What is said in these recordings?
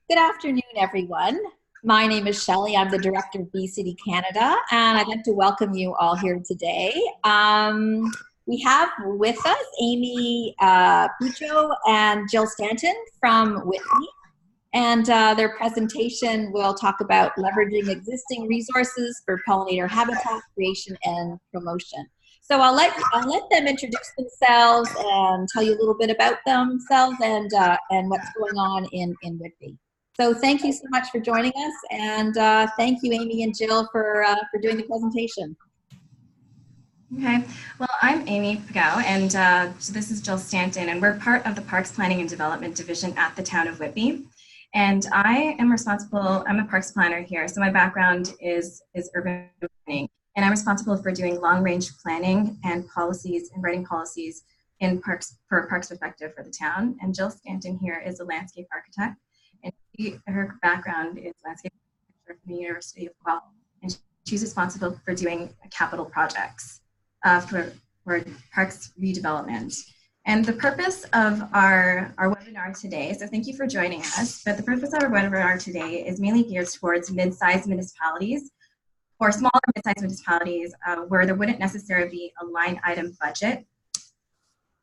Good afternoon, everyone. My name is Shelley. I'm the director of Bee City Canada, and I'd like to welcome you all here today. We have with us Aimee Pugao and Jill Stanton from Whitney, and their presentation will talk about leveraging existing resources for pollinator habitat creation and promotion. So I'll let them introduce themselves and tell you a little bit about themselves and what's going on in Whitby. So thank you so much for joining us, and thank you, Aimee and Jill, for doing the presentation. Okay, well, I'm Aimee Pugao, and so this is Jill Stanton, and we're part of the Parks Planning and Development Division at the town of Whitby. And I am responsible, I'm a parks planner here, so my background is urban planning, and I'm responsible for doing long-range planning and policies and writing policies in parks for a parks perspective for the town. And Jill Stanton here is a landscape architect, and her background is landscape architecture from the University of Guelph, and she's responsible for doing capital projects for parks redevelopment. And the purpose of our webinar today, so thank you for joining us, but the purpose of our webinar today is mainly geared towards mid-sized municipalities or smaller mid-sized municipalities where there wouldn't necessarily be a line item budget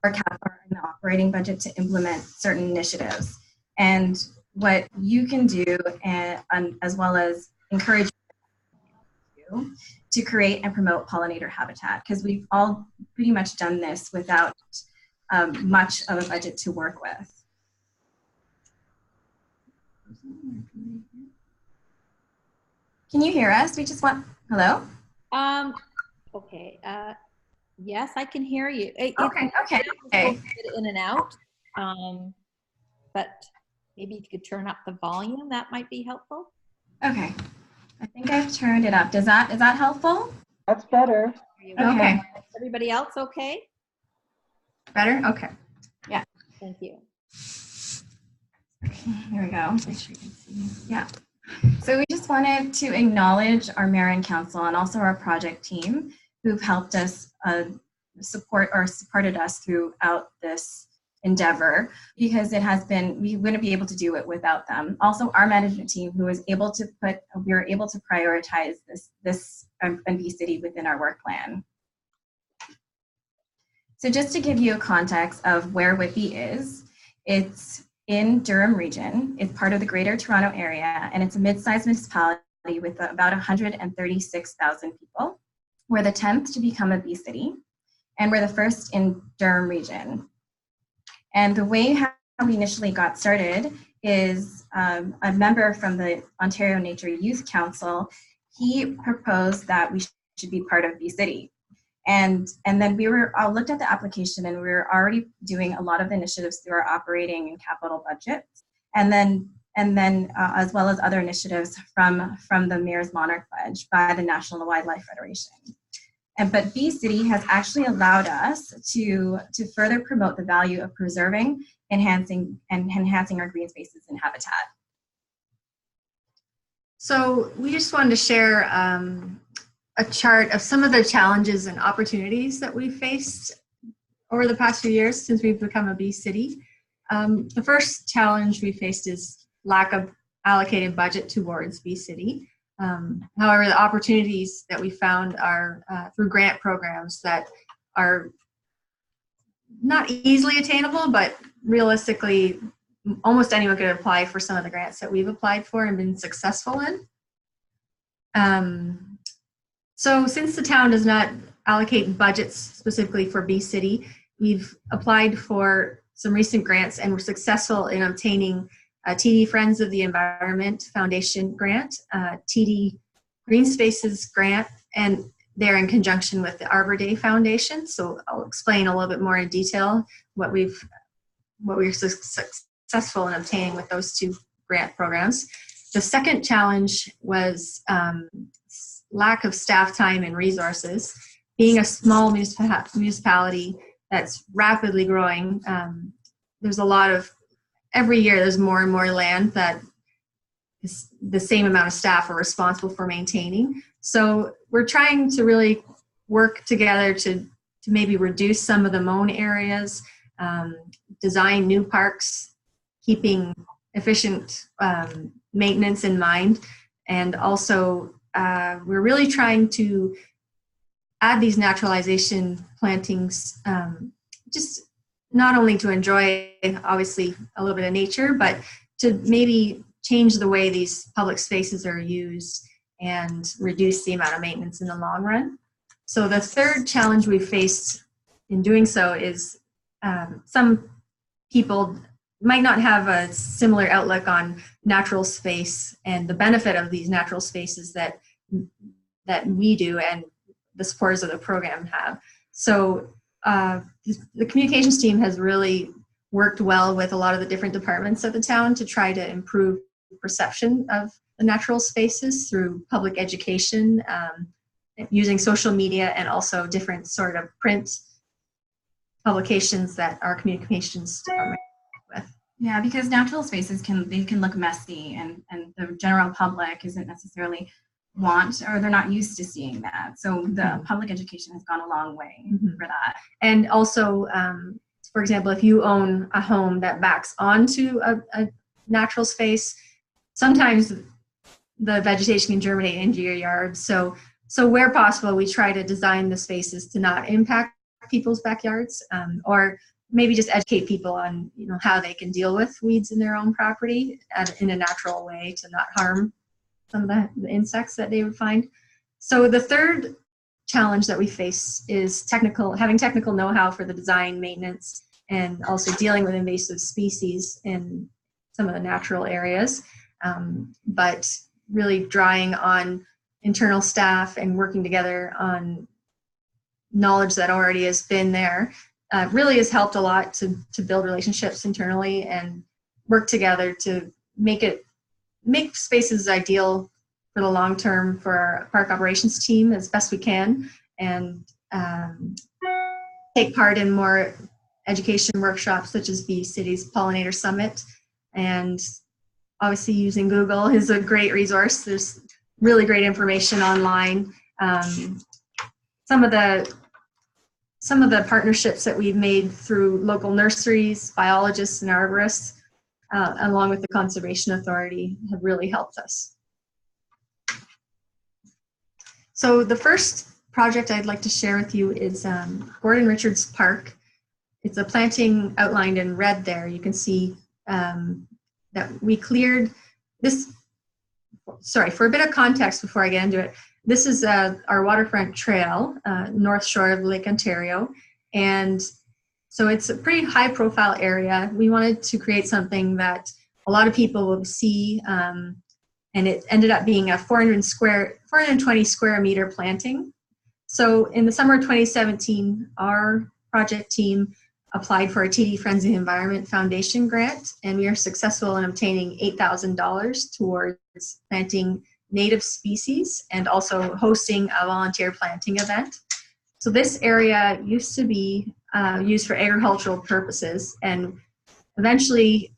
or an operating budget to implement certain initiatives. And what you can do, as well as encourage you to create and promote pollinator habitat, because we've all pretty much done this without much of a budget to work with. Can you hear us? We just want, hello? Okay, yes, I can hear you. Okay. In and out, but maybe if you could turn up the volume, that might be helpful. Okay, I think I've turned it up. Is that helpful? That's better. Okay. Everybody else okay? Better? Okay. Yeah. Thank you. Here we go. Make sure you can see. Yeah. So we just wanted to acknowledge our mayor and council and also our project team who've helped us supported us throughout this endeavor, because it has been, we wouldn't be able to do it without them. Also our management team who was able to we were able to prioritize this Bee City within our work plan. So just to give you a context of where Whitby is, it's in Durham region. It's part of the Greater Toronto area, and it's a mid-sized municipality with about 136,000 people. We're the 10th to become a Bee City, and we're the first in Durham region. And the way how we initially got started is a member from the Ontario Nature Youth Council, he proposed that we should be part of Bee City. And then I looked at the application, and we were already doing a lot of the initiatives through our operating and capital budgets, and then as well as other initiatives from the Mayor's Monarch Pledge by the National Wildlife Federation. But Bee City has actually allowed us to further promote the value of preserving, enhancing our green spaces and habitat. So we just wanted to share a chart of some of the challenges and opportunities that we've faced over the past few years since we've become a Bee City. The first challenge we faced is lack of allocated budget towards Bee City. However, the opportunities that we found are through grant programs that are not easily attainable, but realistically, almost anyone could apply for some of the grants that we've applied for and been successful in. So since the town does not allocate budgets specifically for Bee City, we've applied for some recent grants and were successful in obtaining a TD Friends of the Environment Foundation grant, TD Green Spaces grant, and they're in conjunction with the Arbor Day Foundation. So I'll explain a little bit more in detail what we were successful in obtaining with those two grant programs. The second challenge was lack of staff time and resources. Being a small municipality that's rapidly growing, there's a lot of, every year there's more and more land that the same amount of staff are responsible for maintaining. So we're trying to really work together to maybe reduce some of the mown areas, design new parks, keeping efficient maintenance in mind. And also, we're really trying to add these naturalization plantings, just not only to enjoy, obviously, a little bit of nature, but to maybe change the way these public spaces are used and reduce the amount of maintenance in the long run. So the third challenge we faced in doing so is some people might not have a similar outlook on natural space and the benefit of these natural spaces that we do and the supporters of the program have. So the communications team has really worked well with a lot of the different departments of the town to try to improve perception of the natural spaces through public education, using social media, and also different sort of print publications that our communications department with. Yeah, because natural spaces can look messy, and the general public isn't necessarily they're not used to seeing that. So the public education has gone a long way for that. And also, for example, if you own a home that backs onto a natural space, sometimes the vegetation can germinate into your yard. So where possible, we try to design the spaces to not impact people's backyards, or maybe just educate people on how they can deal with weeds in their own property in a natural way to not harm some of the insects that they would find. So the third challenge that we face is having technical know-how for the design, maintenance, and also dealing with invasive species in some of the natural areas, but really drawing on internal staff and working together on knowledge that already has been there really has helped a lot to build relationships internally and work together to make spaces ideal for the long term for our park operations team as best we can, and take part in more education workshops such as Bee City's Pollinator Summit. And obviously using Google is a great resource. There's really great information online. Some of the partnerships that we've made through local nurseries, biologists, and arborists, along with the Conservation Authority, have really helped us. So the first project I'd like to share with you is Gordon Richards Park. It's a planting outlined in red there. You can see that we cleared this. Sorry, for a bit of context before I get into it, this is our waterfront trail, north shore of Lake Ontario. And so it's a pretty high profile area. We wanted to create something that a lot of people will see, and it ended up being a 420 square meter planting. So in the summer of 2017, our project team applied for a TD Friends of the Environment Foundation grant, and we are successful in obtaining $8,000 towards planting native species and also hosting a volunteer planting event. So this area used to be used for agricultural purposes, and eventually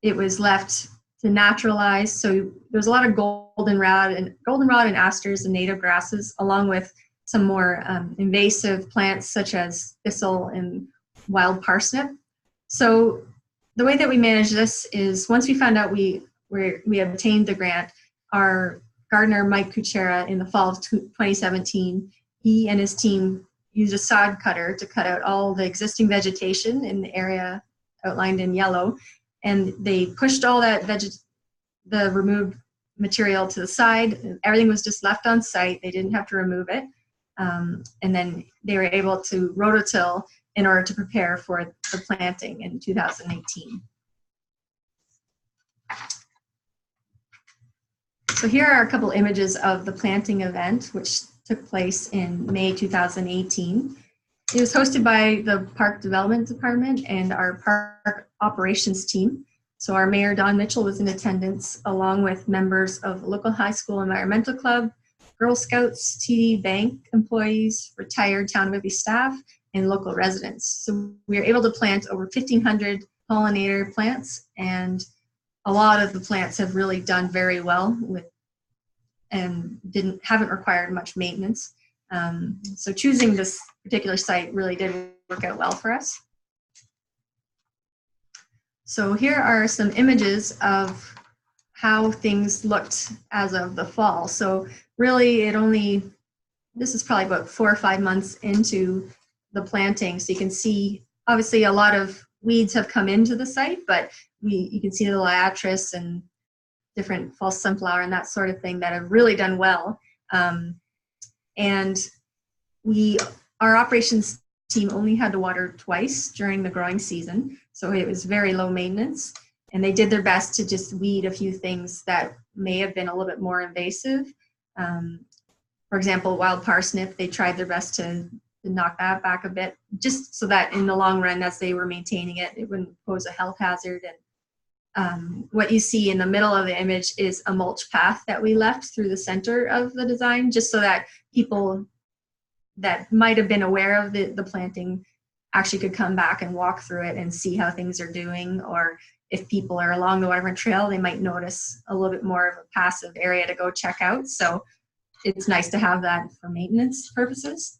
it was left to naturalize. So there's a lot of goldenrod and asters and native grasses, along with some more invasive plants such as thistle and wild parsnip. So the way that we manage this is, once we found out we obtained the grant, our gardener Mike Kuchera in the fall of 2017, he and his team used a sod cutter to cut out all the existing vegetation in the area outlined in yellow, and they pushed all that the removed material to the side. Everything was just left on site. They didn't have to remove it, and then they were able to rototill in order to prepare for the planting in 2018. So here are a couple images of the planting event, which took place in May 2018. It was hosted by the Park Development Department and our park operations team. So our mayor, Don Mitchell, was in attendance, along with members of local high school environmental club, Girl Scouts, TD Bank employees, retired Town of Whitby staff, and local residents. So we were able to plant over 1,500 pollinator plants, and a lot of the plants have really done very well and haven't required much maintenance. So choosing this particular site really did work out well for us. So here are some images of how things looked as of the fall. So really this is probably about 4 or 5 months into the planting. So you can see, obviously a lot of weeds have come into the site, but you can see the liatris and different false sunflower and that sort of thing that have really done well. And our operations team only had to water twice during the growing season, so it was very low maintenance. And they did their best to just weed a few things that may have been a little bit more invasive. For example, wild parsnip, they tried their best to knock that back a bit, just so that in the long run, as they were maintaining it, it wouldn't pose a health hazard. And what you see in the middle of the image is a mulch path that we left through the center of the design, just so that people that might have been aware of the planting actually could come back and walk through it and see how things are doing. Or if people are along the Waterfront Trail, they might notice a little bit more of a passive area to go check out. So it's nice to have that for maintenance purposes.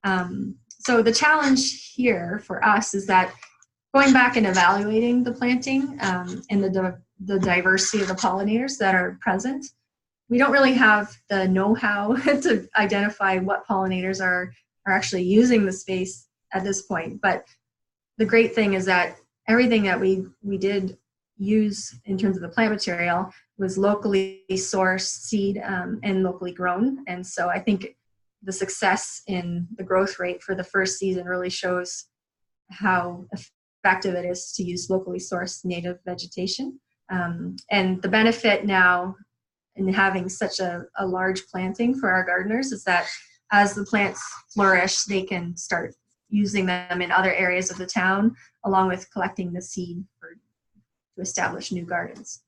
So the challenge here for us is that going back and evaluating the planting and the diversity of the pollinators that are present, we don't really have the know-how to identify what pollinators are actually using the space at this point. But the great thing is that everything that we did use in terms of the plant material was locally sourced seed and locally grown. And so I think the success in the growth rate for the first season really shows how effective it is to use locally sourced native vegetation. And the benefit now in having such a large planting for our gardeners is that as the plants flourish, they can start using them in other areas of the town, along with collecting the seed to establish new gardens.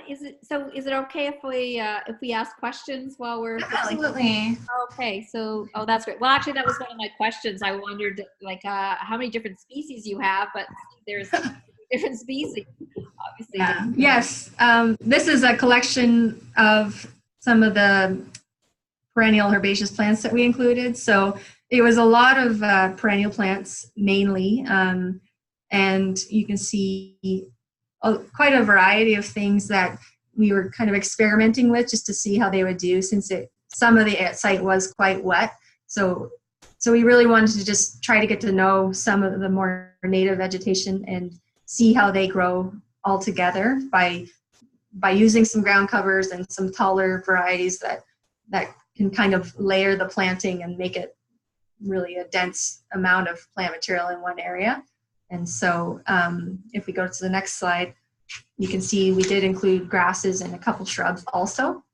Is it okay if we ask questions while we're Absolutely. Okay, so that's great. Well, actually, that was one of my questions. I wondered how many different species you have, but there's different species, obviously. Yeah. Yes, this is a collection of some of the perennial herbaceous plants that we included. So it was a lot of perennial plants mainly, and you can see quite a variety of things that we were kind of experimenting with just to see how they would do, since some of the site was quite wet. So we really wanted to just try to get to know some of the more native vegetation and see how they grow all together by using some ground covers and some taller varieties that can kind of layer the planting and make it really a dense amount of plant material in one area. And so if we go to the next slide, you can see we did include grasses and a couple shrubs also.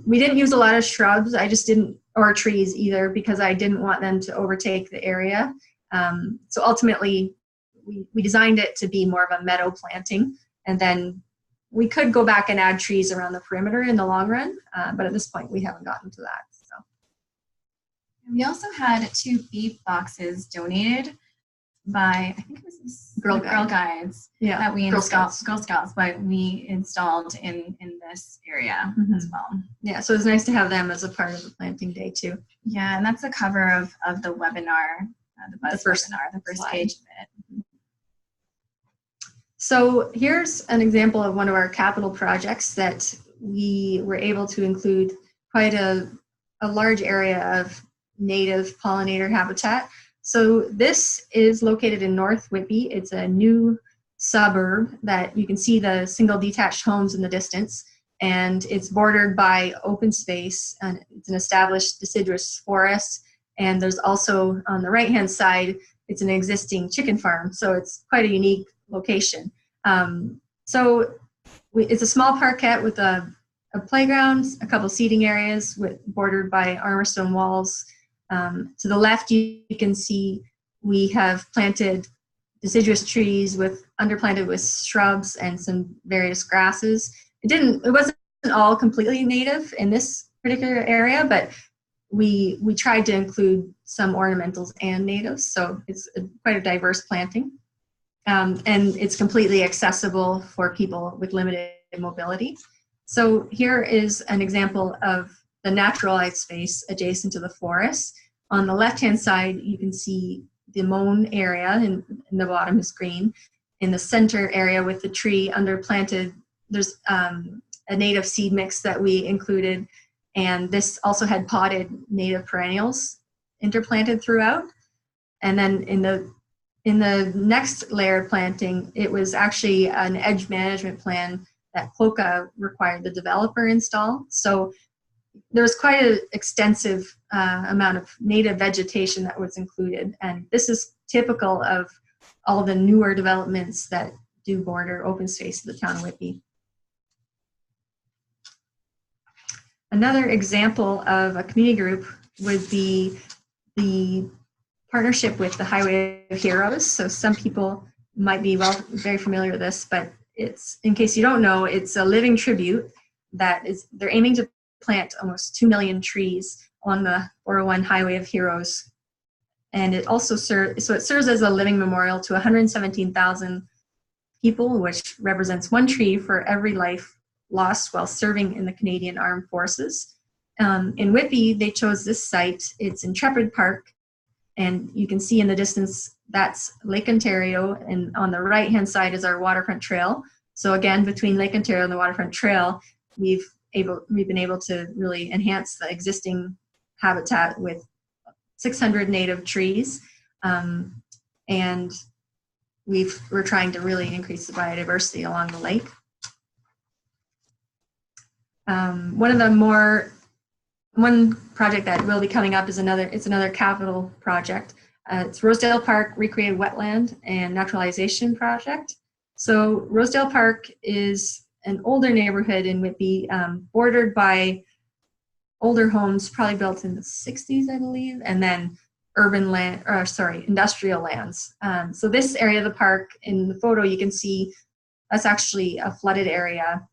We didn't use a lot of shrubs, or trees either, because I didn't want them to overtake the area. So ultimately, we designed it to be more of a meadow planting, and then we could go back and add trees around the perimeter in the long run, but at this point we haven't gotten to that. So. We also had 2 beef boxes donated by, I think it was Girl Guides, yeah, that we installed, Girl Scouts, but we installed in this area as well. Yeah, so it's nice to have them as a part of the planting day too. Yeah, and that's the cover of the webinar, the first slide. page of it. So here's an example of one of our capital projects that we were able to include quite a large area of native pollinator habitat. So this is located in North Whitby. It's a new suburb that you can see the single detached homes in the distance, and it's bordered by open space, and it's an established deciduous forest. And there's also on the right-hand side, it's an existing chicken farm. So it's quite a unique location. It's a small parkette with a playground, a couple seating areas bordered by armor stone walls. To the left, you can see we have planted deciduous trees underplanted with shrubs and some various grasses. It wasn't all completely native in this particular area, but we tried to include some ornamentals and natives, so it's quite a diverse planting. And it's completely accessible for people with limited mobility. So here is an example of the naturalized space adjacent to the forest. On the left-hand side, you can see the mown area, and the bottom is green. in the center area with the tree underplanted, there's a native seed mix that we included, and this also had potted native perennials interplanted throughout. And then in the next layer of planting, it was actually an edge management plan that Pugao required the developer install. So there was quite an extensive amount of native vegetation that was included, and this is typical of all the newer developments that do border open space of the town of Whitby. Another example of a community group would be the partnership with the Highway of Heroes. So some people might be very familiar with this, but it's, in case you don't know, it's a living tribute that is, they're aiming to plant almost 2 million trees on the 401 Highway of Heroes. And it also serves as a living memorial to 117,000 people, which represents one tree for every life lost while serving in the Canadian Armed Forces. In Whitby, they chose this site. It's Intrepid Park, and you can see in the distance, that's Lake Ontario, and on the right-hand side is our waterfront trail. So again, between Lake Ontario and the waterfront trail, we've been able to really enhance the existing habitat with 600 native trees, and we're trying to really increase the biodiversity along the lake. One project that will be coming up is another capital project. It's Rosedale Park Recreated Wetland and Naturalization Project. So Rosedale Park is an older neighborhood in Whitby, bordered by older homes, probably built in the 60s, I believe, and then industrial lands. So this area of the park, in the photo you can see, that's actually a flooded area,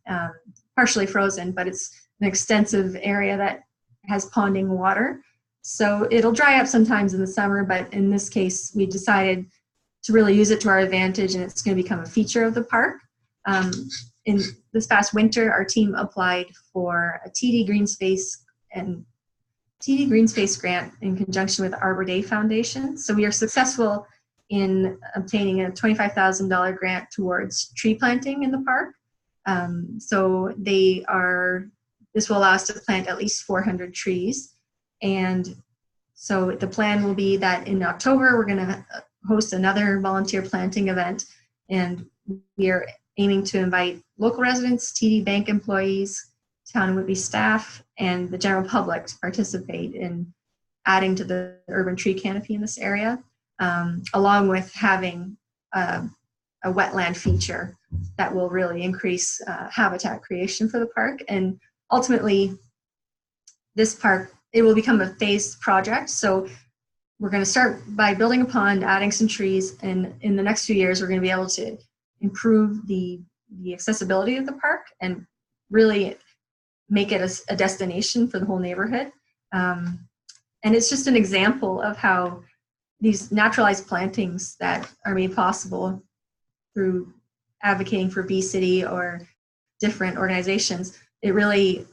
partially frozen, but it's an extensive area that has ponding water. So it'll dry up sometimes in the summer, but in this case, we decided to really use it to our advantage, and it's going to become a feature of the park. In this past winter, our team applied for a TD Green Space grant in conjunction with the Arbor Day Foundation. So we are successful in obtaining a $25,000 grant towards tree planting in the park. So this will allow us to plant at least 400 trees. And so the plan will be that in October, we're going to host another volunteer planting event, and we are aiming to invite local residents, TD Bank employees, Town of Whitby staff, and the general public to participate in adding to the urban tree canopy in this area, along with having a wetland feature that will really increase habitat creation for the park. And ultimately, this park, it will become a phased project. So we're going to start by building a pond, adding some trees, and in the next few years, we're going to be able to improve the accessibility of the park and really make it a destination for the whole neighborhood. And it's just an example of how these naturalized plantings that are made possible through advocating for Bee City or different organizations, it really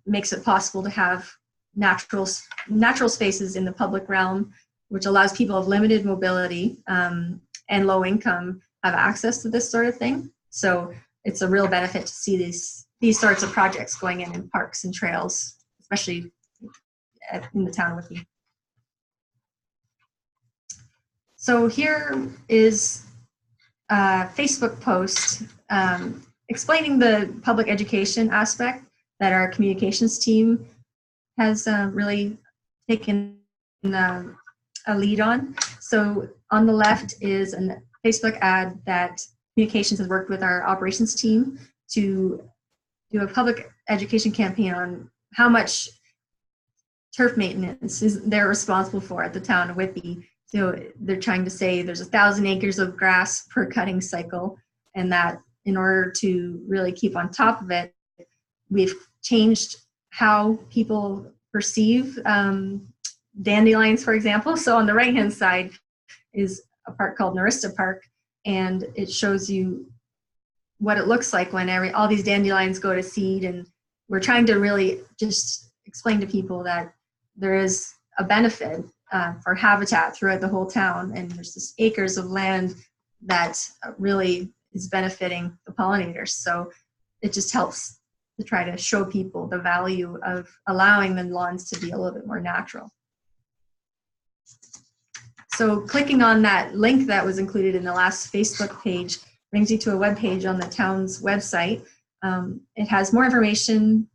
makes it possible to have natural spaces in the public realm, which allows people of limited mobility and low income have access to this sort of thing. So it's a real benefit to see these sorts of projects going in parks and trails, especially in the town of Whitby. So here is a Facebook post explaining the public education aspect that our communications team has really taken a lead on. So on the left is a Facebook ad that communications has worked with our operations team to do a public education campaign on how much turf maintenance they're responsible for at the town of Whitby. So they're trying to say there's 1,000 acres of grass per cutting cycle, and that in order to really keep on top of it, we've changed how people perceive dandelions, for example. So on the right-hand side is a park called Narista Park, and it shows you what it looks like when all these dandelions go to seed. And we're trying to really just explain to people that there is a benefit for habitat throughout the whole town, and there's just acres of land that really is benefiting the pollinators. So it just helps to try to show people the value of allowing the lawns to be a little bit more natural. So clicking on that link that was included in the last Facebook page brings you to a web page on the town's website. It has more information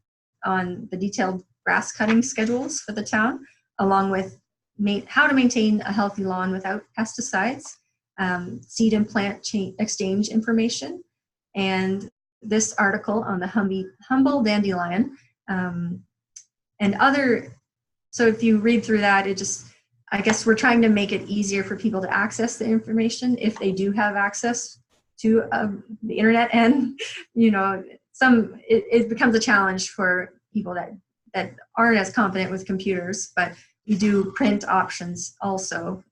on the detailed grass cutting schedules for the town, along with how to maintain a healthy lawn without pesticides, seed and plant exchange information, and this article on the humble dandelion, and other. So if you read through that, I guess we're trying to make it easier for people to access the information if they do have access to the internet, and it becomes a challenge for people that aren't as confident with computers, but we do print options also,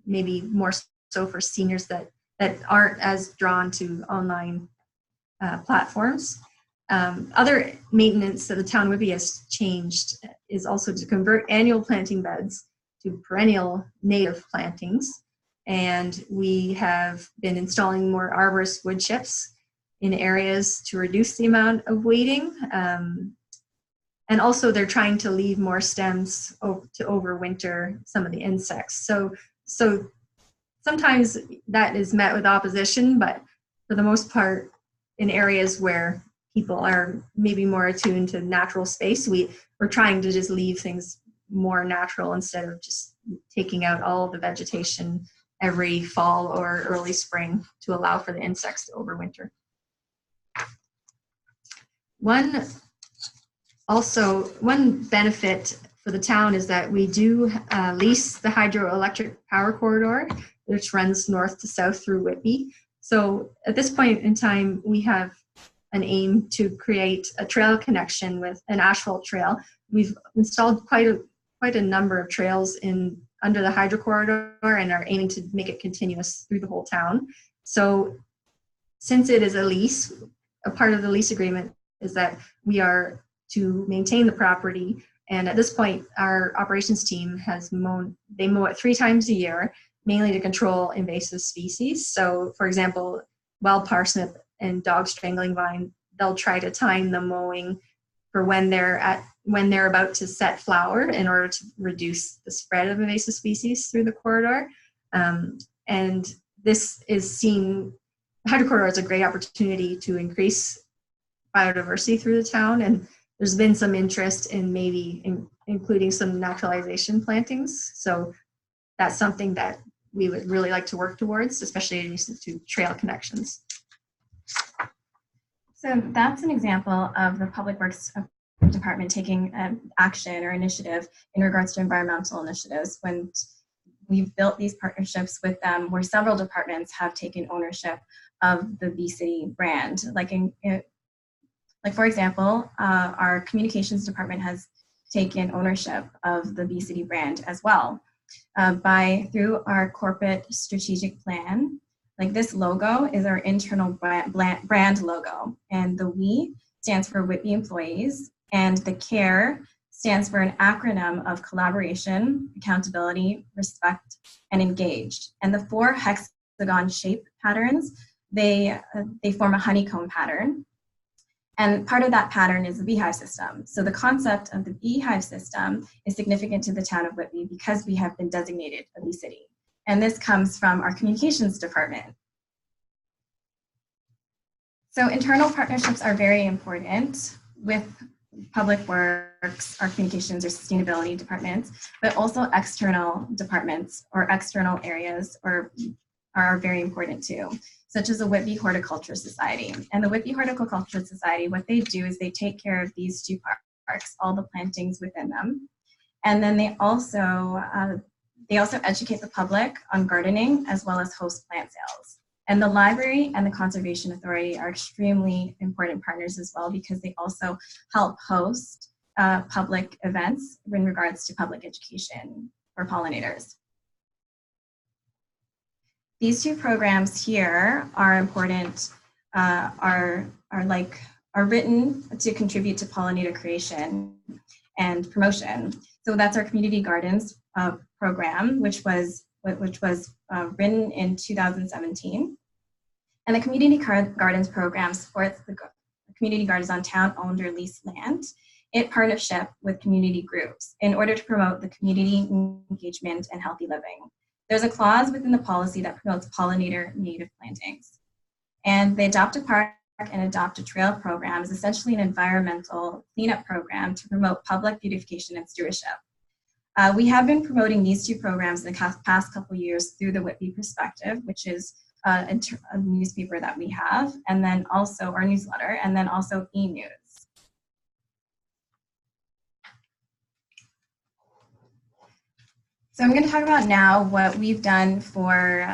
maybe more so for seniors that aren't as drawn to online platforms. Other maintenance that the town of Whitby has changed is also to convert annual planting beds to perennial native plantings. And we have been installing more arborist wood chips in areas to reduce the amount of weeding. And also they're trying to leave more stems to overwinter some of the insects. So sometimes that is met with opposition, but for the most part, in areas where people are maybe more attuned to natural space, we're trying to just leave things more natural instead of just taking out all the vegetation every fall or early spring to allow for the insects to overwinter. One benefit for the town is that we do lease the hydroelectric power corridor, which runs north to south through Whitby. So at this point in time, we have an aim to create a trail connection with an asphalt trail. We've installed quite a number of trails under the hydro corridor and are aiming to make it continuous through the whole town. So since it is a lease, a part of the lease agreement is that we are to maintain the property. And at this point, our operations team they mow it 3 times a year, mainly to control invasive species. So for example, wild parsnip and dog strangling vine, they'll try to time the mowing for when they're about to set flower in order to reduce the spread of invasive species through the corridor. And this is the hydro corridor is a great opportunity to increase biodiversity through the town, and there's been some interest in maybe including some naturalization plantings. So that's something that we would really like to work towards, especially in relation to trail connections. So that's an example of the Public Works Department taking action or initiative in regards to environmental initiatives. When we've built these partnerships with them, where several departments have taken ownership of the B-City brand. Like for example, our communications department has taken ownership of the B-City brand as well. Through our corporate strategic plan. Like this logo is our internal brand logo, and the WE stands for Whitby Employees, and the CARE stands for an acronym of collaboration, accountability, respect, and engaged. And the 4 hexagon shape patterns, they form a honeycomb pattern. And part of that pattern is the beehive system. So the concept of the beehive system is significant to the town of Whitby because we have been designated a bee city. And this comes from our communications department. So internal partnerships are very important with Public Works, our communications or sustainability departments, but also external departments or external areas are very important too, such as the Whitby Horticulture Society. And the Whitby Horticulture Society, what they do is they take care of these 2 parks, all the plantings within them. And then they also educate the public on gardening as well as host plant sales. And the library and the Conservation Authority are extremely important partners as well because they also help host public events in regards to public education for pollinators. These 2 programs here are important, are written to contribute to pollinator creation and promotion. So that's our Community Gardens program, which was written in 2017. And the Community Gardens program supports the community gardens on town-owned or leased land in partnership with community groups in order to promote the community engagement and healthy living. There's a clause within the policy that promotes pollinator native plantings. And the Adopt a Park and Adopt a Trail program is essentially an environmental cleanup program to promote public beautification and stewardship. We have been promoting these two programs in the past couple of years through the Whitby Perspective, which is a newspaper that we have, and then also our newsletter, and then also e-news. So I'm going to talk about now what we've done for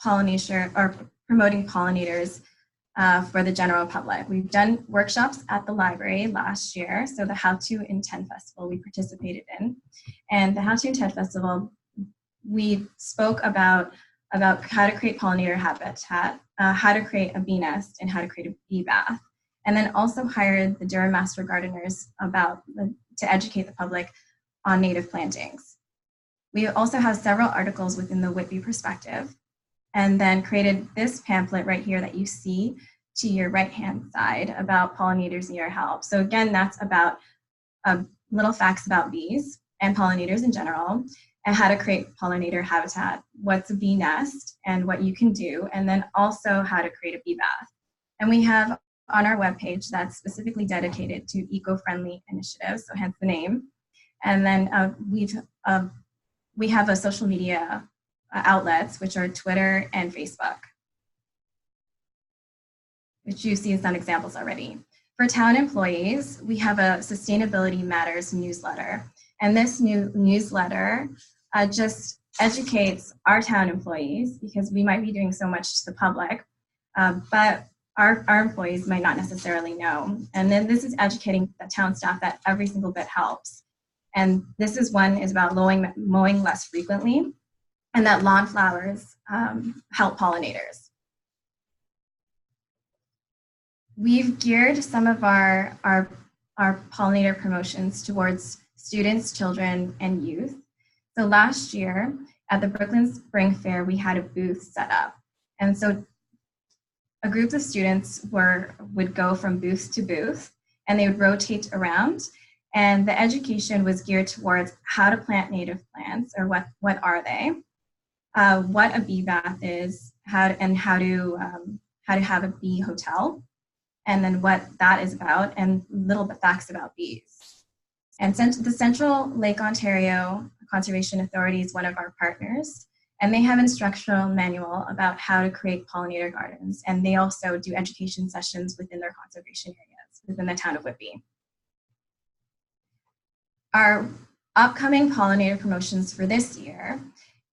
pollination or promoting pollinators for the general public. We've done workshops at the library last year. So the How to Intend Festival we participated in. And the How to Intend Festival, we spoke about how to create pollinator habitat, how to create a bee nest, and how to create a bee bath. And then also hired the Durham Master Gardeners to educate the public on native plantings. We also have several articles within the Whitby Perspective, and then created this pamphlet right here that you see to your right-hand side about pollinators in your help. So again, that's about little facts about bees and pollinators in general, and how to create pollinator habitat, what's a bee nest, and what you can do, and then also how to create a bee bath. And we have on our webpage that's specifically dedicated to eco-friendly initiatives, so hence the name. And then we have a social media outlets, which are Twitter and Facebook, which you see some examples already. For town employees, we have a Sustainability Matters newsletter. And this new newsletter just educates our town employees, because we might be doing so much to the public, but our employees might not necessarily know. And then this is educating the town staff that every single bit helps. And this one is about mowing less frequently, and that lawn flowers help pollinators. We've geared some of our pollinator promotions towards students, children, and youth. So last year at the Brooklyn Spring Fair, we had a booth set up. And so a group of students would go from booth to booth, and they would rotate around. And the education was geared towards how to plant native plants, or what are they, what a bee bath is, how to have a bee hotel, and then what that is about, and little bit facts about bees. And the Central Lake Ontario Conservation Authority is one of our partners, and they have an instructional manual about how to create pollinator gardens, and they also do education sessions within their conservation areas within the town of Whitby. Our upcoming pollinator promotions for this year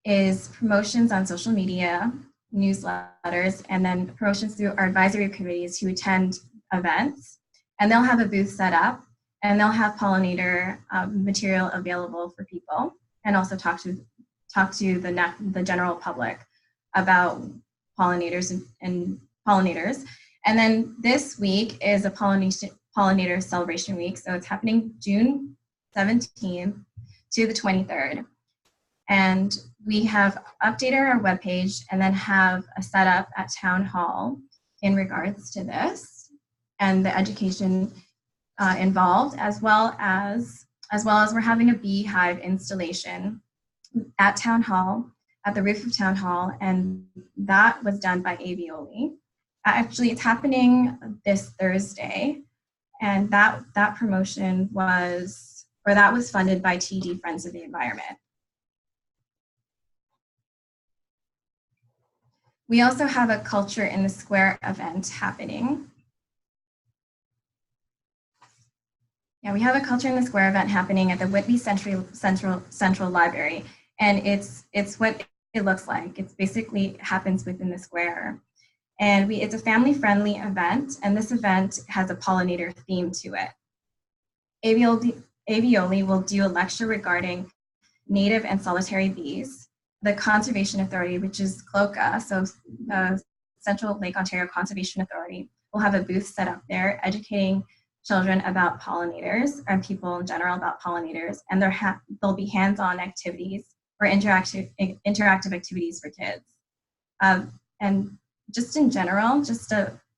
is promotions on social media, newsletters, and then promotions through our advisory committees who attend events. And they'll have a booth set up, and they'll have pollinator material available for people, and also talk to the general public about pollinators and pollinators. And then this week is a pollinator celebration week. So it's happening June 17th to the 23rd. And we have updated our webpage and then have a setup at Town Hall in regards to this and the education involved, as well as we're having a beehive installation at Town Hall, at the roof of Town Hall, and that was done by Aimee. Actually, it's happening this Thursday, and that promotion was funded by TD Friends of the Environment. We also have a Culture in the Square event happening. Yeah, we have a Culture in the Square event happening at the Whitby Central Library, and it's what it looks like. It's basically happens within the square, and it's a family-friendly event, and this event has a pollinator theme to it. Aimee will do a lecture regarding native and solitary bees. The Conservation Authority, which is CLOCA, so the Central Lake Ontario Conservation Authority, will have a booth set up there educating children about pollinators, and people in general about pollinators, and there'll be hands-on activities or interactive activities for kids. And just in general,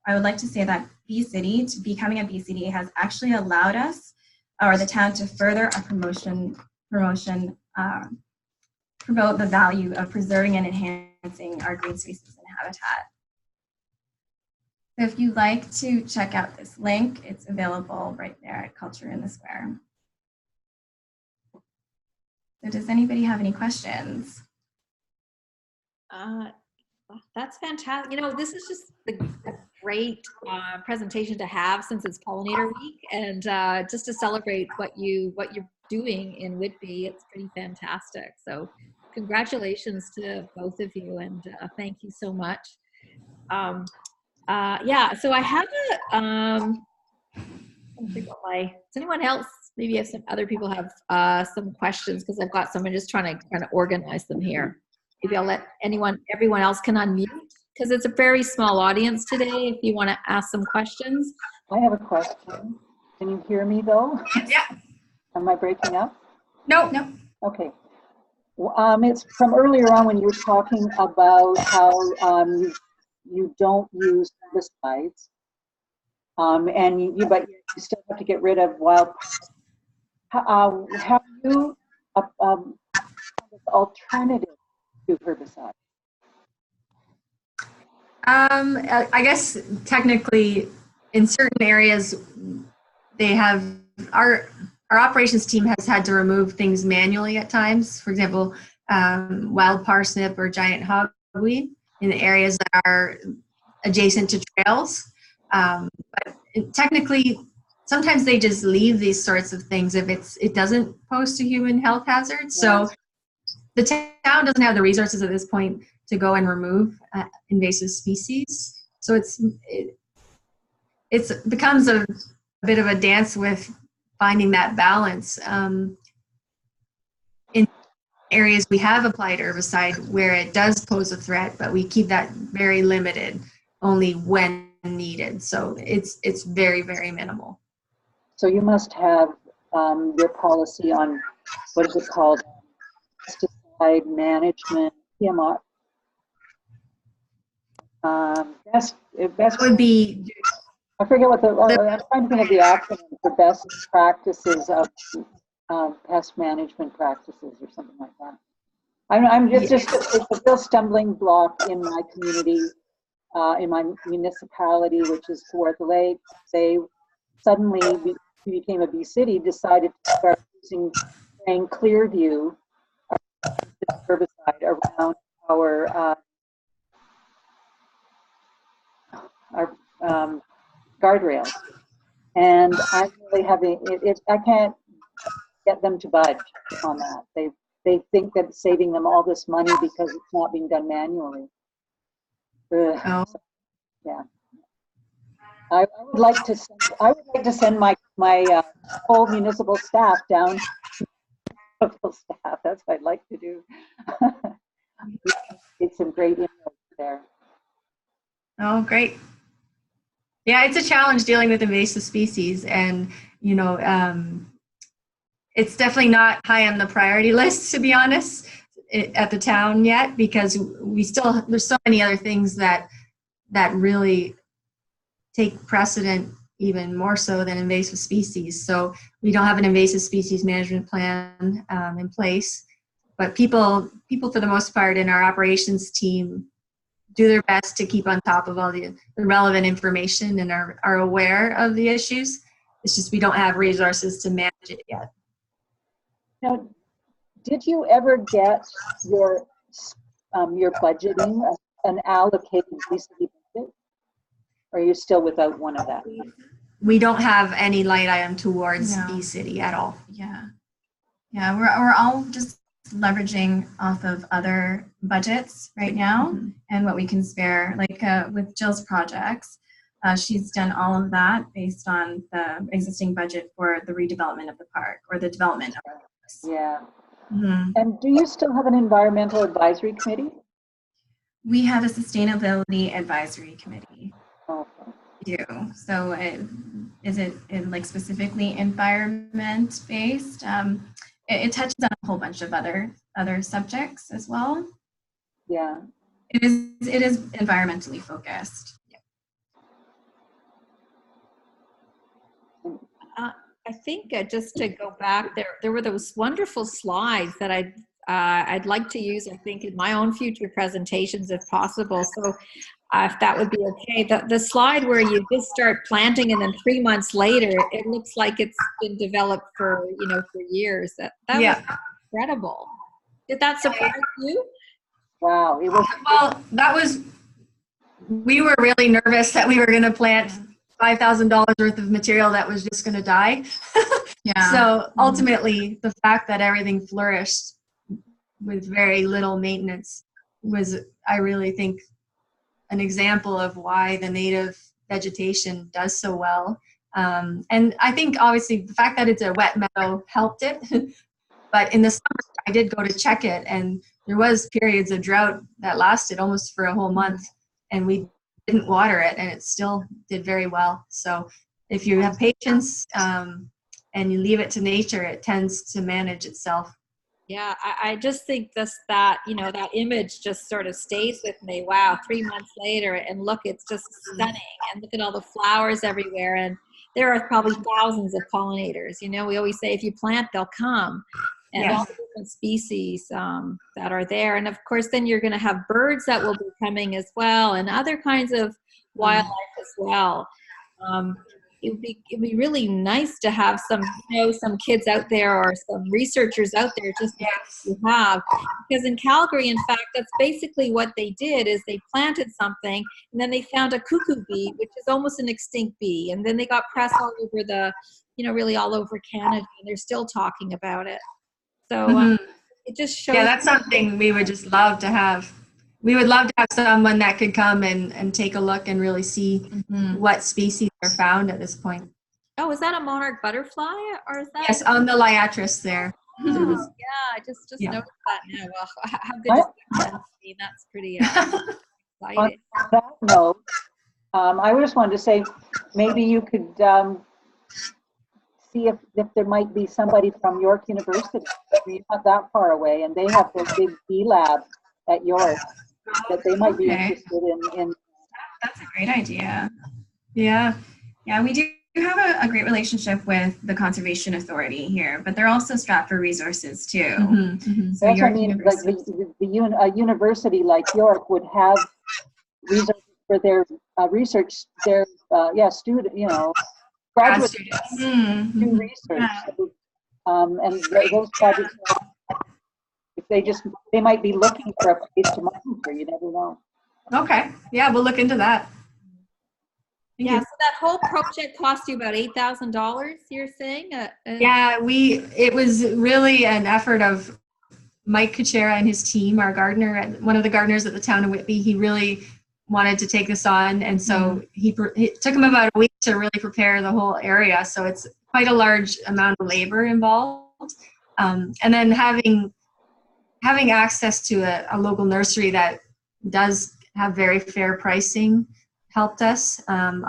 I would like to say that becoming a Bee City has actually allowed us, or the town, to further our promote the value of preserving and enhancing our green spaces and habitat. So if you'd like to check out this link, it's available right there at Culture in the Square. So does anybody have any questions? That's fantastic. You know, this is just a great presentation to have since it's Pollinator Week, and just to celebrate what you're doing in Whitby. It's pretty fantastic. So congratulations to both of you, and thank you so much. Yeah, so I have does anyone else, maybe if some other people have some questions, because I've got some, I'm just trying to organize them here. Maybe I'll let everyone else can unmute, because it's a very small audience today if you want to ask some questions. I have a question. Can you hear me though? Yeah. Am I breaking up? No. Okay. It's from earlier on when you were talking about how you don't use herbicides, and but you still have to get rid of wild. Have you alternative to herbicide? I guess technically in certain areas they have, our operations team has had to remove things manually at times. For example, wild parsnip or giant hogweed in the areas that are adjacent to trails. But technically, sometimes they just leave these sorts of things if it doesn't pose a human health hazard. So the town doesn't have the resources at this point to go and remove invasive species. So it becomes a bit of a dance with finding that balance. In areas we have applied herbicide where it does pose a threat, but we keep that very limited, only when needed. So it's very, very minimal. So you must have your policy on, what is it called, pesticide management, PMR. Best would be, I forget what I'm trying to think of the acronym for best practices of pest management practices or something like that. I'm just it's a real stumbling block in my community, in my municipality, which is Kawartha Lake. They suddenly became a Bee City, decided to start using Clearview herbicide around our guardrails, and I'm really having it. I can't get them to budge on that. They think that it's saving them all this money because it's not being done manually. oh. So, yeah, I would like to send my whole municipal staff down. Staff. That's what I'd like to do. It's some great inroads there. Oh, great. Yeah, it's a challenge dealing with invasive species, and it's definitely not high on the priority list, to be honest, at the town yet, because there's so many other things that really take precedent, even more so than invasive species. So we don't have an invasive species management plan in place, but people for the most part in our operations team do their best to keep on top of all the relevant information and are aware of the issues. It's just we don't have resources to manage it yet. Now, did you ever get your budgeting an allocated BCD budget? Or are you still without one of that? We don't have any light item towards Bee City at all. Yeah, we're all just leveraging off of other budgets right now and what we can spare. Like with Jill's projects, she's done all of that based on the existing budget for the redevelopment of the park or the development of the parks. Yeah. Mm-hmm. And do you still have an environmental advisory committee? We have a sustainability advisory committee. Okay. We do. So is it like specifically environment based? It touches on a whole bunch of other subjects as well. Yeah. It is environmentally focused. I think just to go back, there were those wonderful slides that I'd like to use, I think, in my own future presentations if possible. So if that would be okay, the slide where you just start planting and then 3 months later, it looks like it's been developed for, for years. That was incredible. Did that surprise you? Wow, it was. Well, we were really nervous that we were going to plant $5,000 worth of material that was just going to die. Yeah. So ultimately, the fact that everything flourished with very little maintenance was, I really think, an example of why the native vegetation does so well. And I think obviously the fact that it's a wet meadow helped it. But in the summer, I did go to check it, and there was periods of drought that lasted almost for a whole month, and we didn't water it, and it still did very well. So if you have patience and you leave it to nature, it tends to manage itself. Yeah, I just think that image just sort of stays with me. Wow, 3 months later, and look, it's just stunning. And look at all the flowers everywhere. And there are probably thousands of pollinators. We always say if you plant, they'll come. And all the different species that are there. And of course, then you're going to have birds that will be coming as well, and other kinds of wildlife as well. It'd be really nice to have some kids out there or some researchers out there just to have, because in Calgary, in fact, that's basically what they did is they planted something and then they found a cuckoo bee, which is almost an extinct bee, and then they got press all over really all over Canada, and they're still talking about it. So it just shows. Yeah, that's something we would just love to have. We would love to have someone that could come and take a look and really see what species are found at this point. Oh, is that a monarch butterfly, or is that? Yes, on the liatris there. Oh, yeah, I just noticed that now. Well, how good does that mean? That's pretty exciting. On that note, I just wanted to say maybe you could see if there might be somebody from York University. You're not that far away, and they have their big bee lab at York that they might be interested in. That's a great idea. Yeah. Yeah, we do have a great relationship with the Conservation Authority here, but they're also strapped for resources too. So that's what I mean. Like a university like York would have resources for their research, their student, graduate students do research. Yeah. So, and those projects, if they might be looking for a place to monitor. You never know. Okay. Yeah, we'll look into that. Yeah, so that whole project cost you about $8,000, you're saying? Yeah, it was really an effort of Mike Kuchera and his team, our gardener, one of the gardeners at the town of Whitby. He really wanted to take this on, and so it took him about a week to really prepare the whole area. So it's quite a large amount of labor involved, and then having access to a local nursery that does have very fair pricing helped us,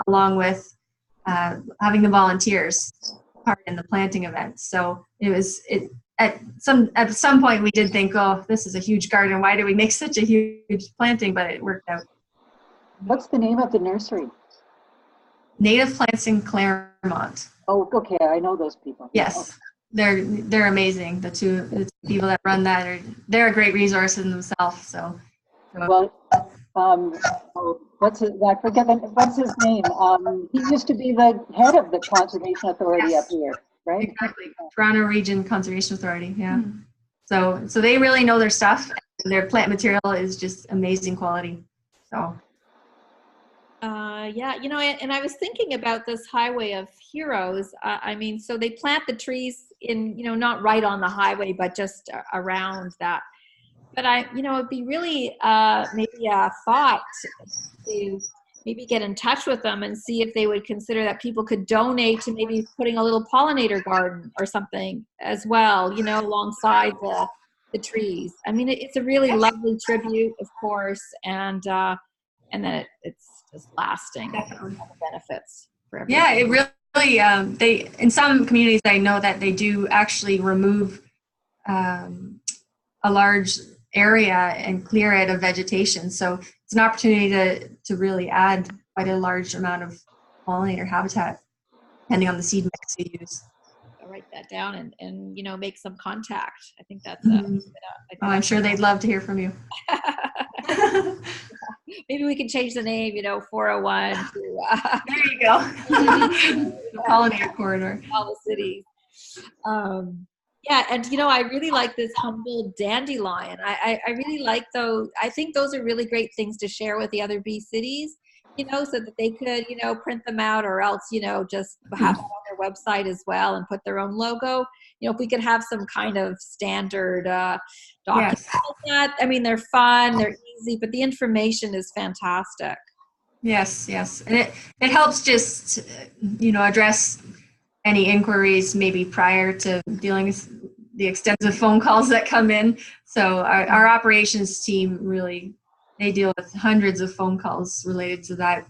along with having the volunteers part in the planting event. So at some point we did think, oh, this is a huge garden. Why do we make such a huge planting? But it worked out. What's the name of the nursery? Native Plants in Claremont. Oh, okay. I know those people. Yes, they're amazing. The two people that run that they're a great resource in themselves. So. Well, what's his name? He used to be the head of the Conservation Authority up here, right? Exactly. Toronto Region Conservation Authority. Yeah. So they really know their stuff, and their plant material is just amazing quality. So. Yeah, and I was thinking about this Highway of Heroes. So they plant the trees in, not right on the highway, but just around that. But it'd be really maybe a thought to maybe get in touch with them and see if they would consider that people could donate to maybe putting a little pollinator garden or something as well, alongside the trees. I mean, it's a really lovely tribute, of course, and then it's just lasting. Definitely. All the benefits for everyone. Yeah, it really. They in some communities I know that they do actually remove a large area and clear it of vegetation. So it's an opportunity to really add quite a large amount of pollinator habitat, depending on the seed mix you use. I'll write that down and make some contact. I think that's Oh, I'm sure they'd love to hear from you. Maybe we can change the name, 401 to There you go. The pollinator corridor. all the cities. Yeah, and I really like this humble dandelion. I really like those. I think those are really great things to share with the other bee cities, so that they could, print them out, or else, just have it on their website as well and put their own logo. If we could have some kind of standard document like that. I mean, they're fun, they're easy, but the information is fantastic. Yes, and it helps just address any inquiries maybe prior to dealing with the extensive phone calls that come in. So our operations team they deal with hundreds of phone calls related to that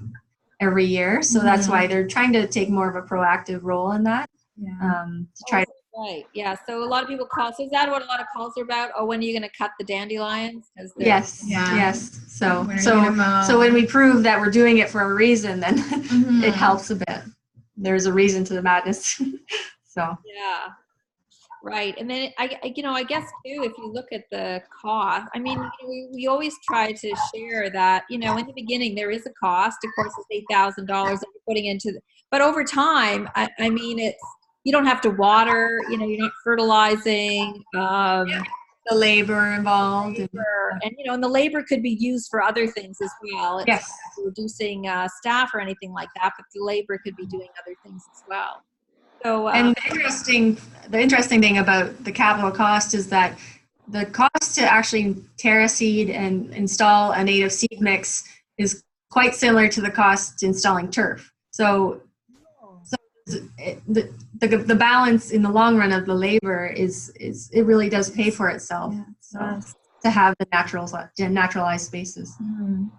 every year. So that's why they're trying to take more of a proactive role in that. To try to. Right. Yeah. So a lot of people call. So is that what a lot of calls are about? Oh, when are you going to cut the dandelions? Yes. So when we prove that we're doing it for a reason, then it helps a bit. There's a reason to the madness. So. Yeah. Right. And then I guess too, if you look at the cost, I mean, we always try to share that, in the beginning there is a cost. Of course, it's $8,000 that you're putting into, but over time, I mean, you don't have to water, you're not fertilizing. The labor involved. And the labor could be used for other things as well. It's yes. not reducing staff or anything like that, but the labor could be doing other things as well. So, and the interesting thing about the capital cost is that the cost to actually tear a seed and install a native seed mix is quite similar to the cost to installing turf. So the balance in the long run of the labor is it really does pay for itself. Yeah, so to have the naturalized spaces. Mm-hmm.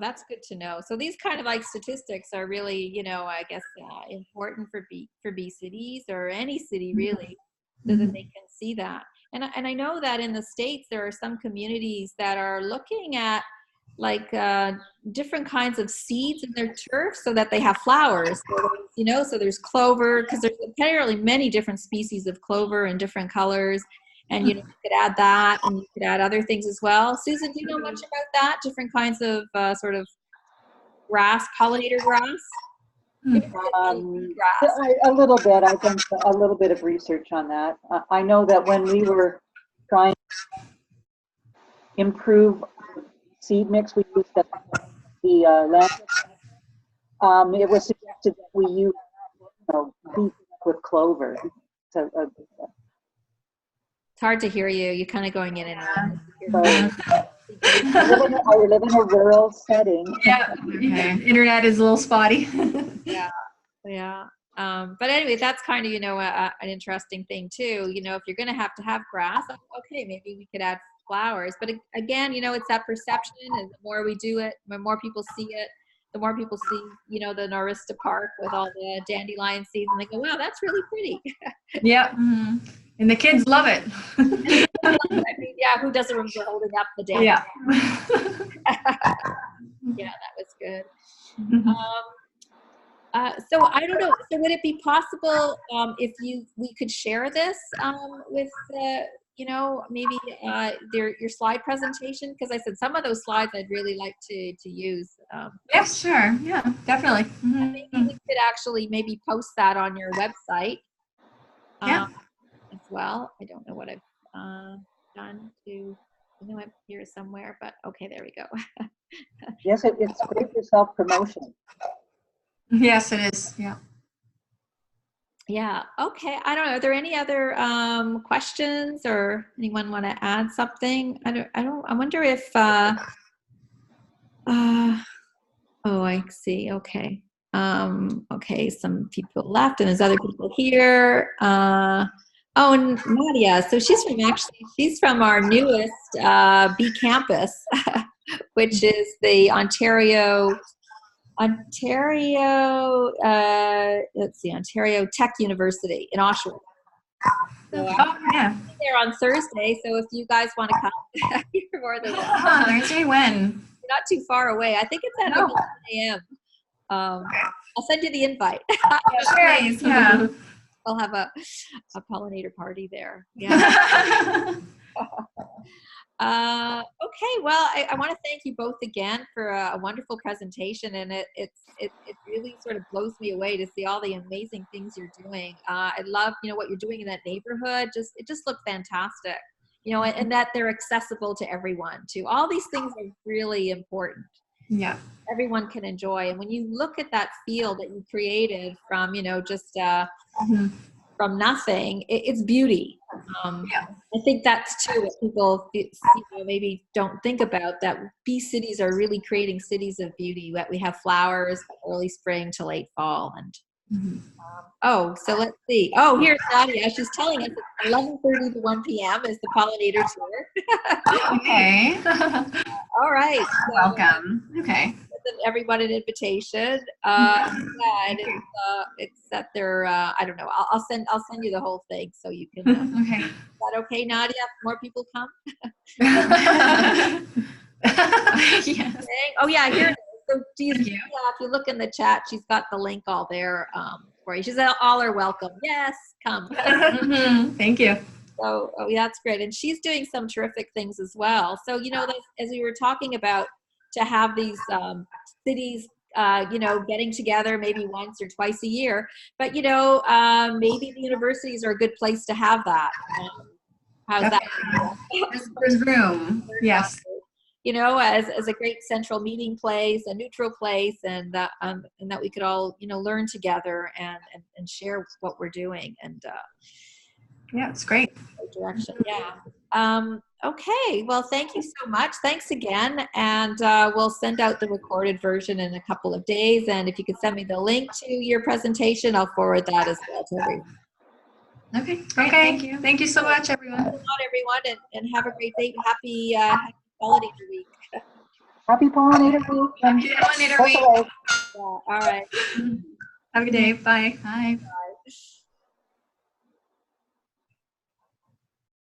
That's good to know. So these kind of like statistics are really, I guess, important for bee cities or any city really, so that they can see that. And I know that in the States there are some communities that are looking at like different kinds of seeds in their turf so that they have flowers. So there's clover, because there's apparently many different species of clover in different colors. And you could add that, and you could add other things as well. Susan, do you know much about that? Different kinds of sort of grass, pollinator grass? A little bit. I've done a little bit of research on that. I know that when we were trying to improve seed mix, we used the land. It was suggested that we use beef with clover. So, it's hard to hear you. You're kind of going in and out. I live in a rural setting. Yeah, internet is a little spotty. Yeah. But anyway, that's kind of, an interesting thing too. If you're going to have grass, okay, maybe we could add flowers. But again, it's that perception, and the more we do it, the more people see it, the more people see, the Norista Park with all the dandelion seeds, and they go, wow, that's really pretty. Yeah. And the kids love it. I mean, yeah, who doesn't remember holding up the dandelion? Yeah. Yeah, that was good. So I don't know. So would it be possible if we could share this with maybe your slide presentation? Because I said some of those slides I'd really like to use. Yes, sure. Yeah, definitely. Maybe we could actually maybe post that on your website. As well. I don't know what I've done to. I know I'm here somewhere, but okay, there we go. Yes, it's great for self-promotion. Yes, it is. Yeah. Yeah. Okay. I don't know. Are there any other questions, or anyone want to add something? I wonder if. Oh, I see. Okay. Okay. Some people left, and there's other people here. Oh, and Nadia. So she's from our newest bee campus, which is the Ontario, Ontario Tech University in Oshawa. So Oh, yeah. I'm there on Thursday. So if you guys want to come, you're more than welcome. Oh, Thursday when? You're not too far away. I think it's at No. 11 a.m. I'll send you the invite. Nice, yeah. I'll have a pollinator party there. Yeah. Okay, well, I want to thank you both again for a wonderful presentation, and it really sort of blows me away to see all the amazing things you're doing. I love, what you're doing in that neighborhood. It just looks fantastic, and that they're accessible to everyone too. All these things are really important. Yeah. Everyone can enjoy, and when you look at that field that you created from, just from nothing, it's beauty. Yeah. I think that's too what people maybe don't think about, that bee cities are really creating cities of beauty. That we have flowers early spring to late fall, and so let's see. Oh, here's Nadia. She's telling us it's 11:30 to 1 p.m. is the pollinator tour. Okay. All right. So, Welcome. Okay. everyone an invitation. Yeah, it's that they're. I don't know. I'll send you the whole thing so you can. Okay. Is that okay, Nadia? More people come. Yes. Oh yeah, here it is. So Thank you. if you look in the chat, she's got the link all there for you. She said all are welcome. Yes, come. Thank you. So yeah, that's great, and she's doing some terrific things as well. So as we were talking about, to have these cities, getting together maybe once or twice a year, but maybe the universities are a good place to have that. How's that? There's room. Yes. As a great central meeting place, a neutral place, and that we could all learn together and share what we're doing, and Yeah, it's great. direction. Yeah. Okay. Well, thank you so much. Thanks again. And we'll send out the recorded version in a couple of days. And if you could send me the link to your presentation, I'll forward that as well to everyone. Okay. Great. Thank you. Thank you so much, everyone. Thanks a lot, everyone, and have a great day. Happy Pollinator Week. Happy Pollinator Week. Happy Pollinator Week. Away. Yeah. All right. Have a good day. Bye. Bye.